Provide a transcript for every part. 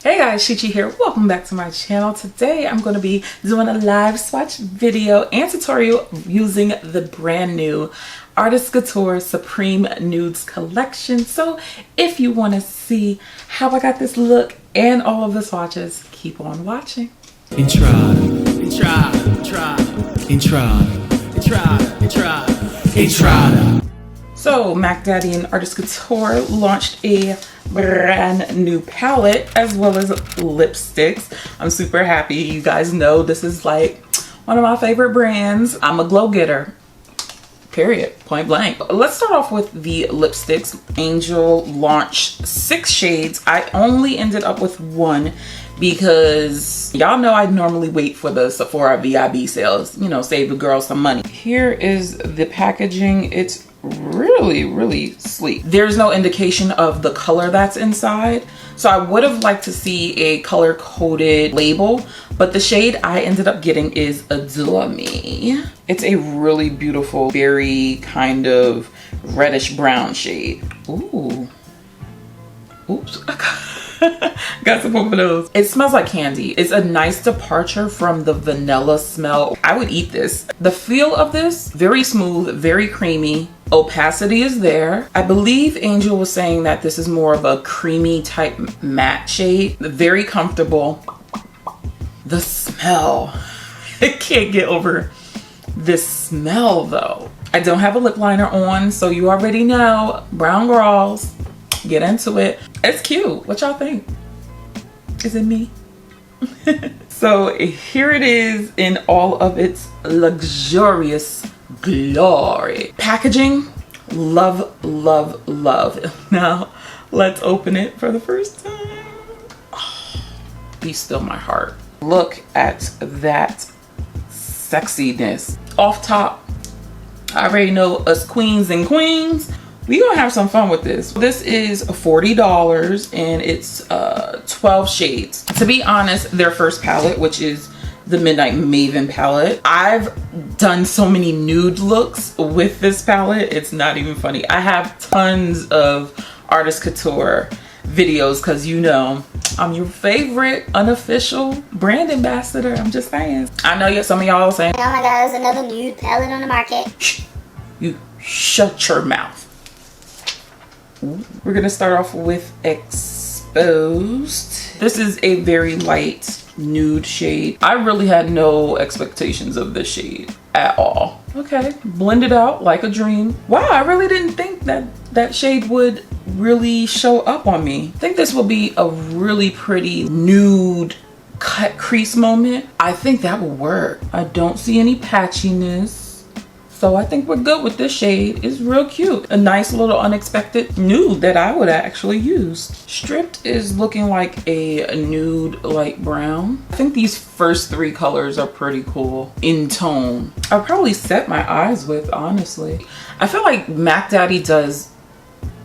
Hey guys, Chi here. Welcome back to my channel. Today I'm going to be doing a live swatch video and tutorial using the brand new Artist Couture Supreme Nudes collection. So if you want to see how I got this look and all of the swatches, keep on watching. Entrada. So Mac Daddy and Artist Couture launched a brand new palette as well as lipsticks. I'm super happy. You guys know this is like one of my favorite brands. I'm a glow getter, period, point blank. Let's start off with the lipsticks. Angel launched 6 shades. I only ended up with 1 because y'all know I normally wait for the Sephora VIB sales, you know, save the girls some money. Here is the packaging. It's really sleek. There's no indication of the color that's inside, so I would have liked to see a color coded label, but the shade I ended up getting is Adore Me. It's a really beautiful, very kind of reddish brown shade. Ooh, oops. Got some of those. It smells like candy. It's a nice departure from the vanilla smell. I would eat this. The feel of this, very smooth, very creamy. Opacity is there. I believe Angel was saying that this is more of a creamy type matte shade. Very comfortable. The smell. I can't get over this smell though. I don't have a lip liner on, so you already know, brown girls, get into it. It's cute. What y'all think? Is it me? So here it is in all of its luxurious glory. Packaging, love. Now let's open it for the first time. Oh, be still my heart. Look at that sexiness. Off top, I already know us queens and queens, we gonna have some fun with this. This is $40 and it's 12 shades. To be honest, their first palette, which is the Midnight Maven palette, I've done so many nude looks with this palette, it's not even funny. I have tons of Artist Couture videos because you know I'm your favorite unofficial brand ambassador. I'm just saying. I know some of y'all are saying, oh my god, there's another nude palette on the market. Shh, you shut your mouth. We're gonna start off with Exposed. This is a very light nude shade. I really had no expectations of this shade at all. Okay, blend it out like a dream. Wow, I really didn't think that that shade would really show up on me. I think this will be a really pretty nude cut crease moment. I think that will work. I don't see any patchiness. So I think we're good with this shade. It's real cute. A nice little unexpected nude that I would actually use. Stripped is looking like a nude light brown. I think these first 3 colors are pretty cool in tone. I'll probably set my eyes with, honestly. I feel like Mac Daddy does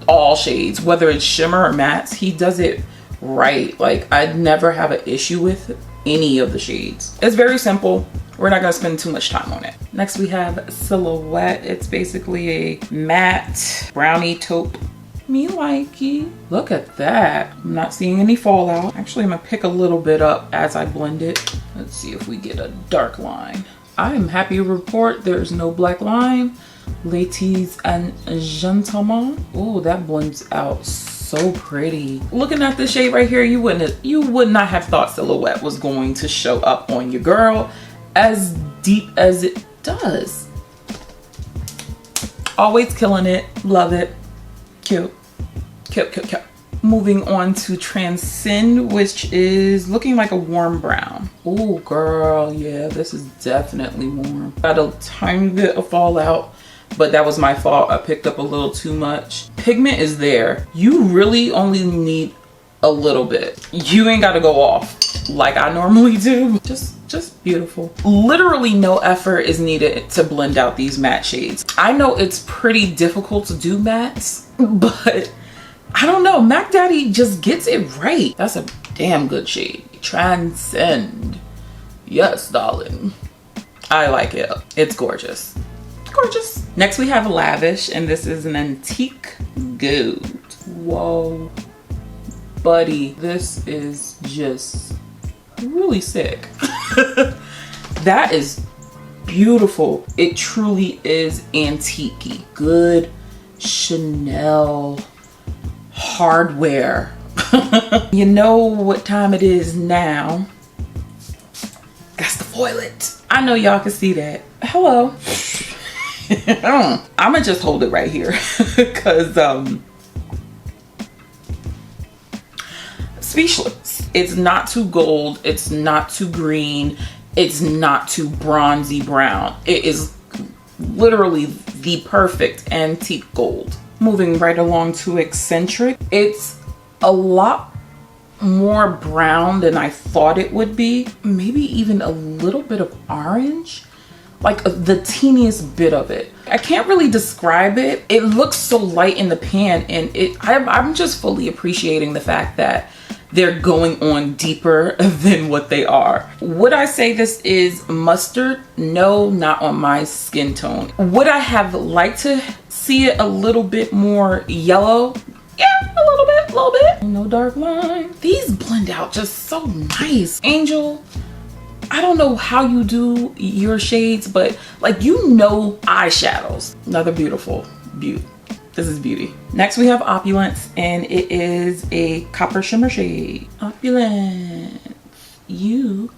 all shades, whether it's shimmer or mattes, he does it right. Like I'd never have an issue with any of the shades. It's very simple. We're not gonna spend too much time on it. Next we have Silhouette. It's basically a matte brownie taupe. Me likey. Look at that. I'm not seeing any fallout. Actually, I'm gonna pick a little bit up as I blend it. Let's see if we get a dark line. I am happy to report there's no black line. Ladies and gentlemen. Oh, that blends out so pretty. Looking at this shade right here, you would not have thought Silhouette was going to show up on your girl as deep as it does. Always killing it. Love it. Cute. Moving on to Transcend, which is looking like a warm brown. Oh girl, yeah, this is definitely warm. Got a tiny bit of fallout, but that was my fault. I picked up a little too much. Pigment is there. You really only need a little bit. You ain't gotta go off like I normally do. Just beautiful. Literally no effort is needed to blend out these matte shades. I know it's pretty difficult to do mattes, but I don't know, Mac Daddy just gets it right. That's a damn good shade. Transcend. Yes, darling. I like it. It's gorgeous. Gorgeous. Next we have Lavish, and this is an antique gold. Whoa. buddy, this is just really sick. That is beautiful. It truly is antique-y. Good Chanel hardware. You know what time it is now. Got to foil it. I know y'all can see that. Hello. I'ma just hold it right here because speechless. It's not too gold, it's not too green, it's not too bronzy brown. It is literally the perfect antique gold. Moving right along to eccentric. It's a lot more brown than I thought it would be. Maybe even a little bit of orange, like the teeniest bit of it. I can't really describe it. It looks so light in the pan, and I'm just fully appreciating the fact that they're going on deeper than what they are. Would I say this is mustard? No, not on my skin tone. Would I have liked to see it a little bit more yellow? Yeah, a little bit. No dark line. These blend out just so nice. Angel, I don't know how you do your shades, but like, you know, eyeshadows. Another beautiful beauty. This is beauty. Next we have Opulence, and it is a copper shimmer shade. Opulence, you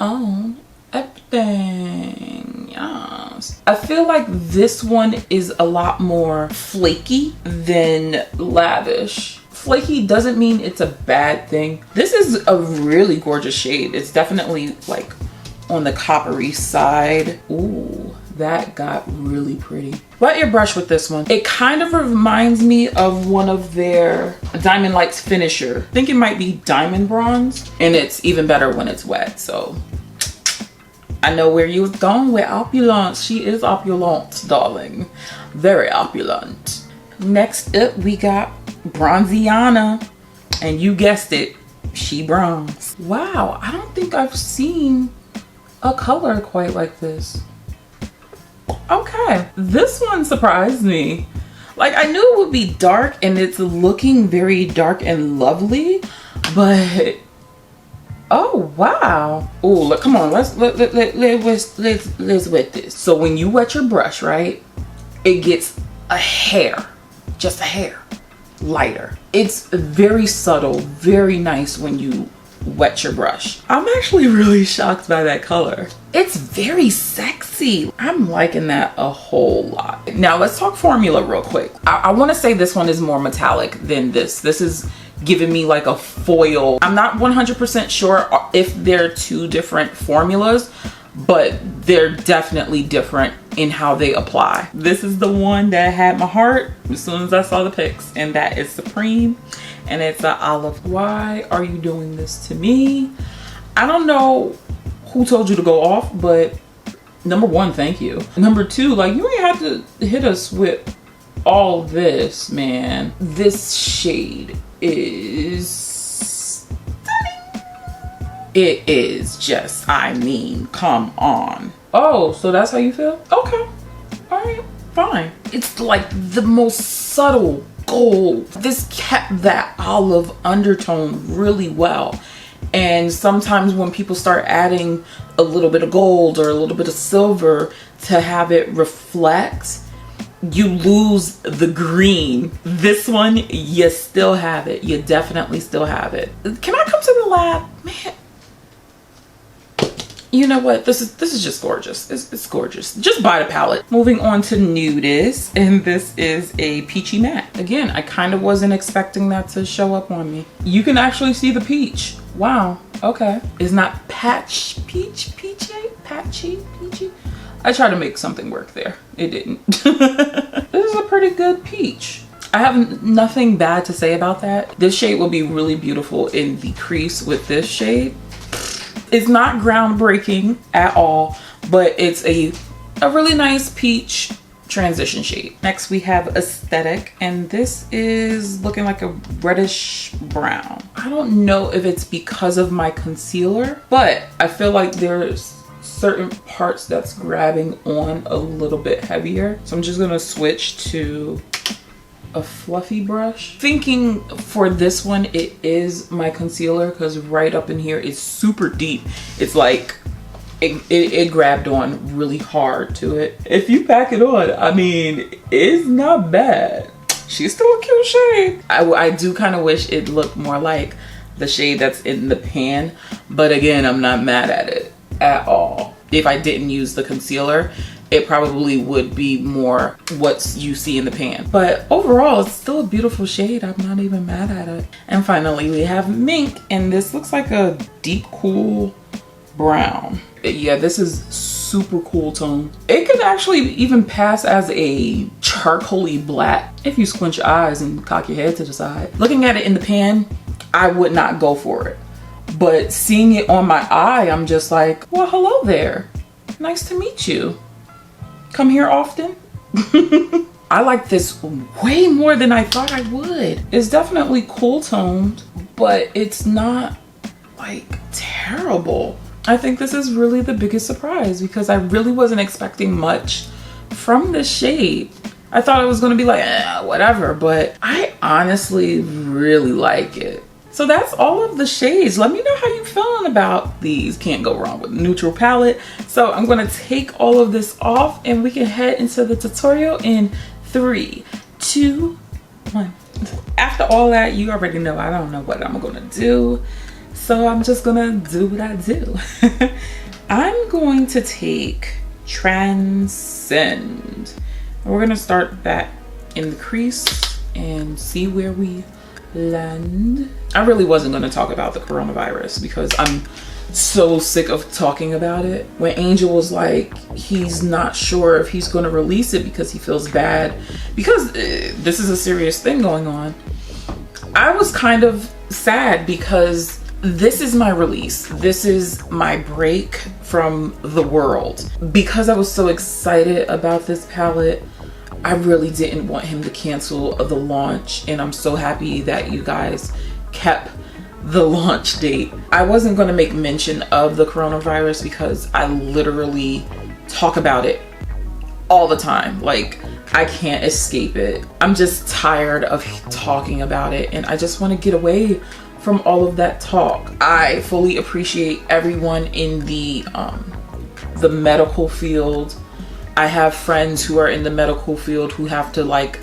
own everything. Yes. I feel like this one is a lot more flaky than Lavish. Flaky doesn't mean it's a bad thing. This is a really gorgeous shade. It's definitely like on the coppery side. Ooh, that got really pretty. Wet your brush with this one. It kind of reminds me of one of their Diamond Lights finisher. I think it might be Diamond Bronze, and it's even better when it's wet. So I know where you was going with Opulence. She is opulent, darling. Very opulent. Next up, we got Bronziana, and you guessed it, she bronze. Wow, I don't think I've seen a color quite like this. Okay, this one surprised me. Like, I knew it would be dark, and it's looking very dark and lovely, but oh wow. Oh, look, come on, let's wet this. So when you wet your brush, right, it gets a hair, just a hair lighter. It's very subtle, very nice when you wet your brush. I'm actually really shocked by that color. It's very sexy. I'm liking that a whole lot. Now let's talk formula real quick. I want to say this one is more metallic than this. This is giving me like a foil. I'm not 100% sure if they're two different formulas, but they're definitely different in how they apply. This is the one that had my heart as soon as I saw the pics, and that is Supreme, and it's an olive. Why are you doing this to me? I don't know who told you to go off, but number one, thank you. Number two, like, you ain't have to hit us with all this, man. This shade is stunning. It is just, I mean, come on. Oh, so that's how you feel? Okay, all right, fine. It's like the most subtle gold. This kept that olive undertone really well. And sometimes when people start adding a little bit of gold or a little bit of silver to have it reflect, you lose the green. This one, you still have it. You definitely still have it. Can I come to the lab? Man, you know what? This is just gorgeous. It's gorgeous. Just buy the palette. Moving on to Nudes, and this is a peachy matte. Again, I kind of wasn't expecting that to show up on me. You can actually see the peach. Wow. Okay. It's not peachy. I tried to make something work there. It didn't. This is a pretty good peach. I have nothing bad to say about that. This shade will be really beautiful in the crease with this shade. It's not groundbreaking at all, but it's a really nice peach transition shade. Next we have Aesthetic, and this is looking like a reddish brown. I don't know if it's because of my concealer, but I feel like there's certain parts that's grabbing on a little bit heavier. So I'm just gonna switch to a fluffy brush. Thinking for this one, it is my concealer because right up in here it's super deep. It's like, it grabbed on really hard to it. If you pack it on, I mean, it's not bad. She's still a cute shade. I do kind of wish it looked more like the shade that's in the pan, but again, I'm not mad at it at all. If I didn't use the concealer, it probably would be more what you see in the pan. But overall, it's still a beautiful shade. I'm not even mad at it. And finally, we have Mink, and this looks like a deep, cool brown. Yeah, this is super cool tone. It could actually even pass as a charcoaly black if you squint your eyes and cock your head to the side. Looking at it in the pan, I would not go for it. But seeing it on my eye, I'm just like, well, hello there. Nice to meet you. Come here often. I like this way more than I thought I would. It's definitely cool toned, but it's not like terrible. I think this is really the biggest surprise because I really wasn't expecting much from this shade. I thought it was gonna be like, whatever, but I honestly really like it. So that's all of the shades. Let me know how you feeling about these. Can't go wrong with a neutral palette. So I'm gonna take all of this off and we can head into the tutorial in 3, 2, 1. After all that, you already know I don't know what I'm gonna do. So I'm just gonna do what I do. I'm going to take Transcend. We're gonna start that in the crease and see where we land. I really wasn't going to talk about the coronavirus because I'm so sick of talking about it. When Angel was like, he's not sure if he's going to release it because he feels bad because this is a serious thing going on. I was kind of sad because this is my release. This is my break from the world. Because I was so excited about this palette, I really didn't want him to cancel the launch, and I'm so happy that you guys kept the launch date. I wasn't going to make mention of the coronavirus because I literally talk about it all the time. Like, I can't escape it. I'm just tired of talking about it, and I just want to get away from all of that talk. I fully appreciate everyone in the medical field. I have friends who are in the medical field who have to like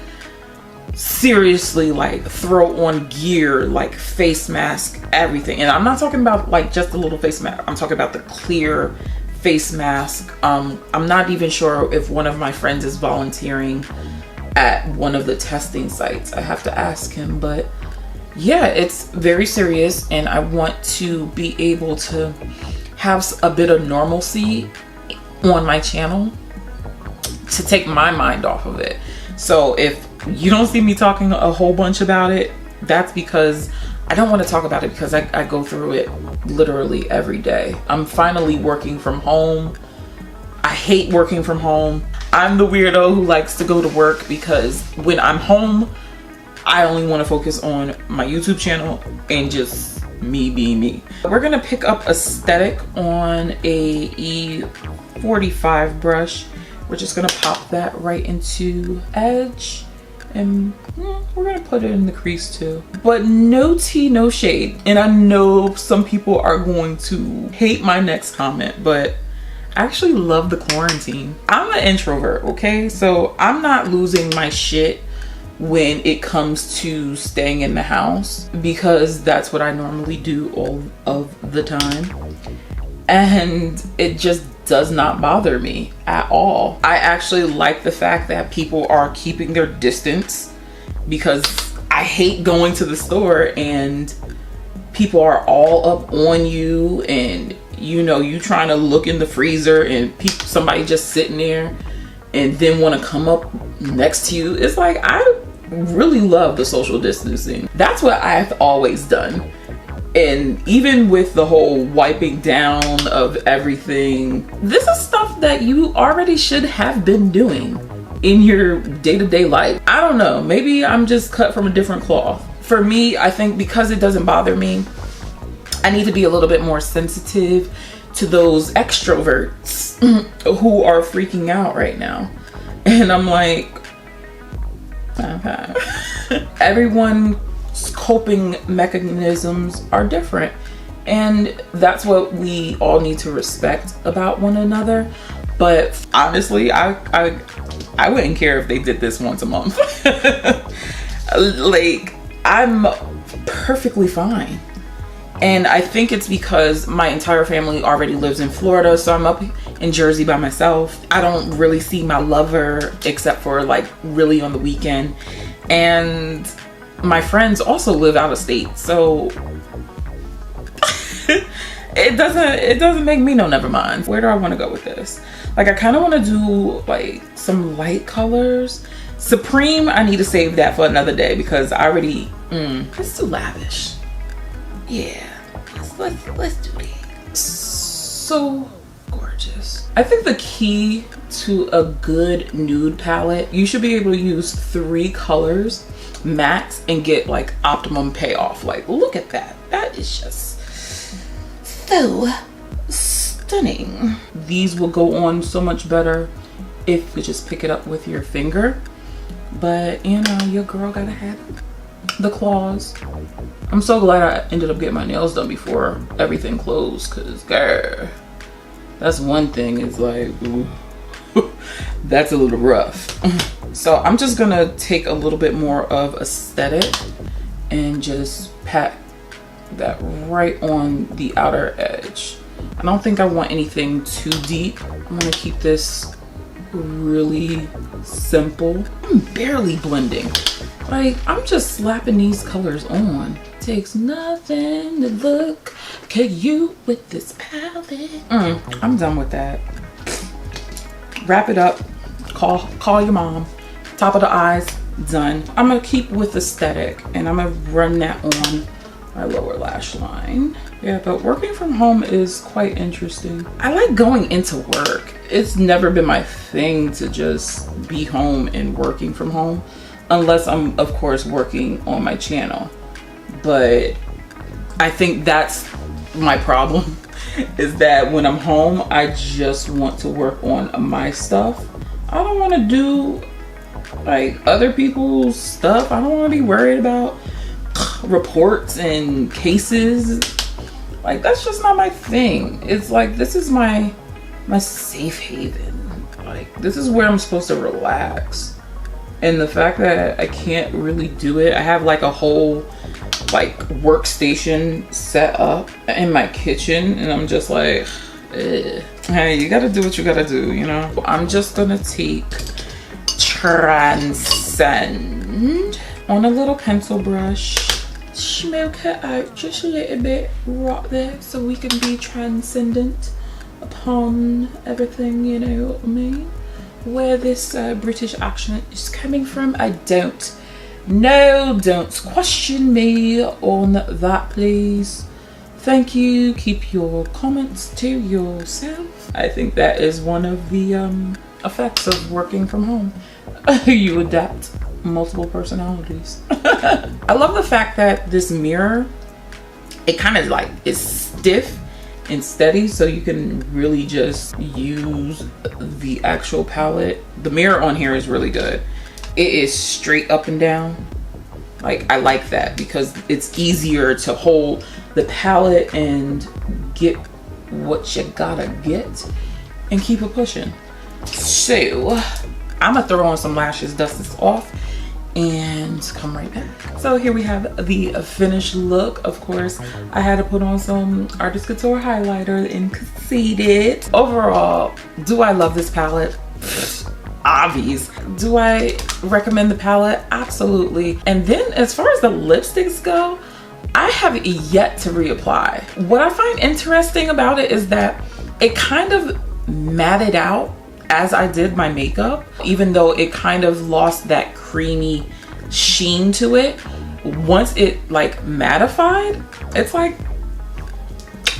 seriously like throw on gear, like face mask, everything. And I'm not talking about like just a little face mask. I'm talking about the clear face mask. I'm not even sure if one of my friends is volunteering at one of the testing sites. I have to ask him, but yeah, it's very serious and I want to be able to have a bit of normalcy on my channel to take my mind off of it. So if you don't see me talking a whole bunch about it, that's because I don't want to talk about it because I go through it literally every day. I'm finally working from home. I hate working from home. I'm the weirdo who likes to go to work because when I'm home, I only want to focus on my YouTube channel and just me being me. We're gonna pick up aesthetic on a E45 brush. We're just gonna pop that right into edge and we're gonna put it in the crease too. But no tea, no shade. And I know some people are going to hate my next comment, but I actually love the quarantine. I'm an introvert, okay? So I'm not losing my shit when it comes to staying in the house because that's what I normally do all of the time. And it just does not bother me at all. I actually like the fact that people are keeping their distance because I hate going to the store and people are all up on you and you know, you trying to look in the freezer and somebody just sitting there and then want to come up next to you. It's like, I really love the social distancing. That's what I've always done. And even with the whole wiping down of everything, this is stuff that you already should have been doing in your day-to-day life. I don't know, maybe I'm just cut from a different cloth. For me, I think because it doesn't bother me, I need to be a little bit more sensitive to those extroverts who are freaking out right now. And I'm like, Okay. Everyone's coping mechanisms are different, and that's what we all need to respect about one another. But honestly, I wouldn't care if they did this once a month. Like, I'm perfectly fine. And I think it's because my entire family already lives in Florida, so I'm up in Jersey by myself. I don't really see my lover except for like really on the weekend. And my friends also live out of state, so it doesn't make me no never mind. Where do I want to go with this? Like, I kind of want to do like some light colors. Supreme, I need to save that for another day because I already let's do Lavish. Yeah, let's do it. So gorgeous. I think the key to a good nude palette, you should be able to use 3 colors max and get like optimum payoff. Like, look at that. That is just so stunning. These will go on so much better if you just pick it up with your finger. But you know, your girl gotta have the claws. I'm so glad I ended up getting my nails done before everything closed, because girl, that's one thing, is like, ooh, that's a little rough. So I'm just gonna take a little bit more of aesthetic and just pat that right on the outer edge. I don't think I want anything too deep. I'm gonna keep this really simple. I'm barely blending. Like, I'm just slapping these colors on. Takes nothing to look at you with this palette. I'm done with that. Wrap it up. Call your mom. Top of the eyes, done. I'm gonna keep with aesthetic and I'm gonna run that on my lower lash line. Yeah, but working from home is quite interesting. I like going into work. It's never been my thing to just be home and working from home, unless I'm of course working on my channel. But I think that's my problem, is that when I'm home, I just want to work on my stuff. I don't want to do like other people's stuff. I don't want to be worried about reports and cases. Like, that's just not my thing. It's like, this is my safe haven. Like, this is where I'm supposed to relax. And the fact that I can't really do it, I have like a whole like workstation set up in my kitchen, and I'm just like, ugh. Hey, you gotta do what you gotta do, you know? I'm just gonna take Transcend on a little pencil brush, smoke it out just a little bit right there so we can be transcendent upon everything, you know what I mean? Where this British accent is coming from, I don't know. Don't question me on that, please. Thank you. Keep your comments to yourself. I think that is one of the effects of working from home. You adapt multiple personalities. I love the fact that this mirror, it kind of like is stiff and steady, so you can really just use the actual palette. The mirror on here is really good. It is straight up and down. Like, I like that because it's easier to hold the palette and get what you gotta get and keep it pushing. So I'm gonna throw on some lashes, dust this off, and come right back. So here we have the finished look. Of course, I had to put on some Artist Couture highlighter and conceited. Overall, do I love this palette? Obvious. Do I recommend the palette? Absolutely. And then as far as the lipsticks go, I have yet to reapply. What I find interesting about it is that it kind of matted out as I did my makeup, even though it kind of lost that creamy sheen to it. Once it like mattified, it's like,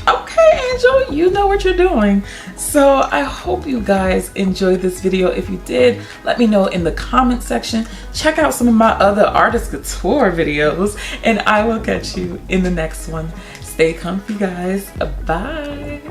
okay, Angel, you know what you're doing. So I hope you guys enjoyed this video. If you did, let me know in the comment section. Check out some of my other Artist Couture videos, and I will catch you in the next one. Stay comfy, guys. Bye.